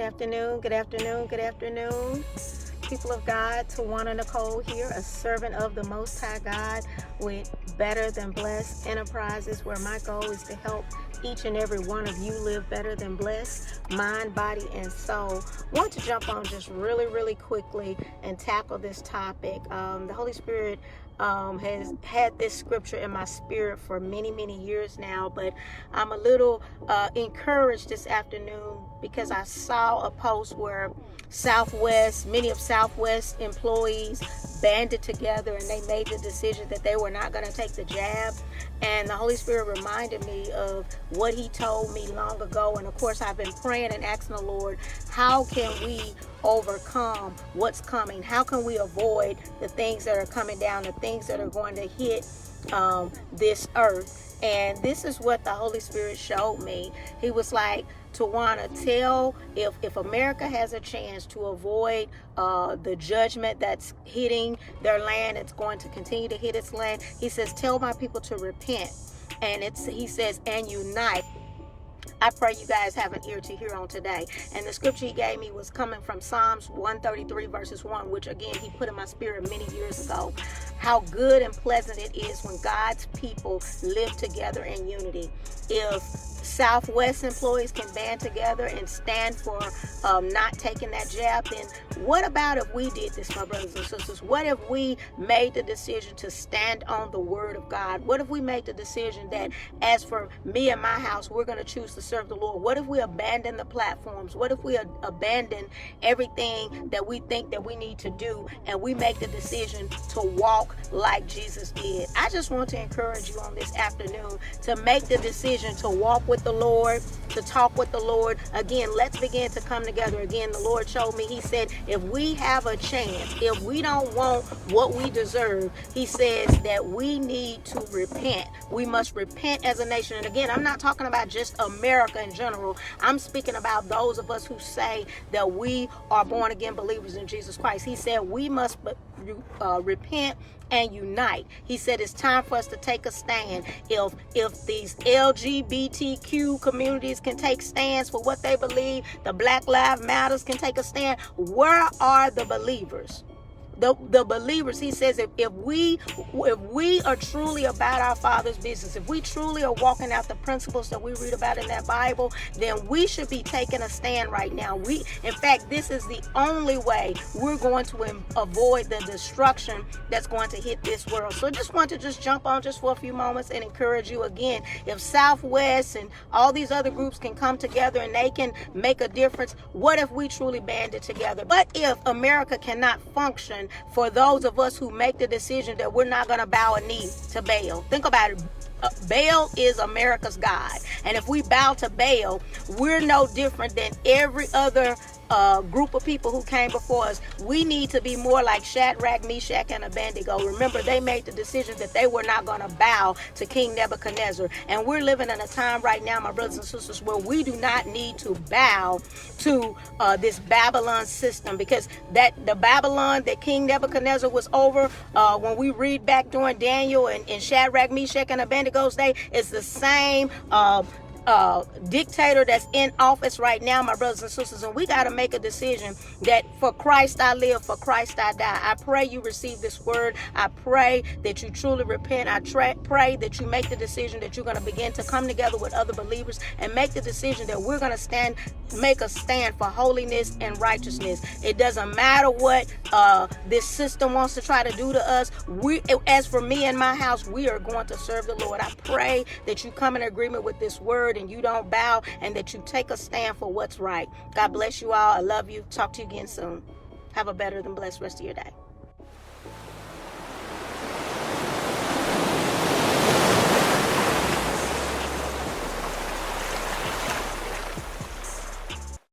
Good afternoon, good afternoon, good afternoon. People of God, Tuwana Nicole here, a servant of the Most High God with Better Than Blessed Enterprises, where my goal is to help each and every one of you live better than blessed, mind, body, and soul. Want to jump on just really quickly and tackle this topic. The Holy Spirit has had this scripture in my spirit for many years now, but I'm a little encouraged this afternoon because I saw a post where many of Southwest employees banded together and they made the decision that they were not going to take the jab. And the Holy Spirit reminded me of what He told me long ago. And of course, I've been praying and asking the Lord, how can we overcome what's coming? How can we avoid the things that are coming down, the things that are going to hit this earth? And this is what the Holy Spirit showed me. He was like, Tuwana, tell if America has a chance to avoid the judgment that's hitting their land, it's going to continue to hit its land. He says, tell my people to repent. And he says, and unite. I pray you guys have an ear to hear on today. And the scripture he gave me was coming from Psalms 133 verses 1, which again, he put in my spirit many years ago. How good and pleasant it is when God's people live together in unity. If Southwest employees can band together and stand for not taking that jab, then what about if we did this, my brothers and sisters? What if we made the decision to stand on the word of God? What if we made the decision that as for me and my house, we're going to choose to serve the Lord? What if we abandon the platforms? What if we abandon everything that we think that we need to do and we make the decision to walk like Jesus did? I just want to encourage you on this afternoon to make the decision to walk with the Lord, to talk with the Lord. Again, let's begin to come together. Again, the Lord showed me, He said, if we have a chance, if we don't want what we deserve, He says that we need to repent. We must repent as a nation. And again, I'm not talking about just America in general. I'm speaking about those of us who say that we are born again believers in Jesus Christ. He said we must repent and unite. He said it's time for us to take a stand. If these LGBTQ communities can take stands for what they believe, the Black Lives Matters can take a stand, where are the believers? The believers, he says, if we are truly about our Father's business, if we truly are walking out the principles that we read about in that Bible, then we should be taking a stand right now. In fact, this is the only way we're going to avoid the destruction that's going to hit this world. So I just want to jump on just for a few moments and encourage you again. If Southwest and all these other groups can come together and they can make a difference, what if we truly banded together? What if America cannot function for those of us who make the decision that we're not going to bow a knee to Baal? Think about it. Baal is America's God. And if we bow to Baal, we're no different than every other group of people who came before us. We need to be more like Shadrach, Meshach, and Abednego. Remember, they made the decision that they were not going to bow to King Nebuchadnezzar. And we're living in a time right now, my brothers and sisters, where we do not need to bow to this Babylon system, because the Babylon that King Nebuchadnezzar was over, when we read back during Daniel and Shadrach, Meshach, and Abednego's day, is the same dictator that's in office right now, my brothers and sisters. And we got to make a decision that for Christ I live, for Christ I die. I pray you receive this word. I pray that you truly repent. I pray that you make the decision that you're going to begin to come together with other believers and make the decision that we're going to make a stand for holiness and righteousness. It doesn't matter what this system wants to try to do to us. As for me and my house, we are going to serve the Lord. I pray that you come in agreement with this word and you don't bow, and that you take a stand for what's right. God bless you all. I love you. Talk to you again soon. Have a better than blessed rest of your day.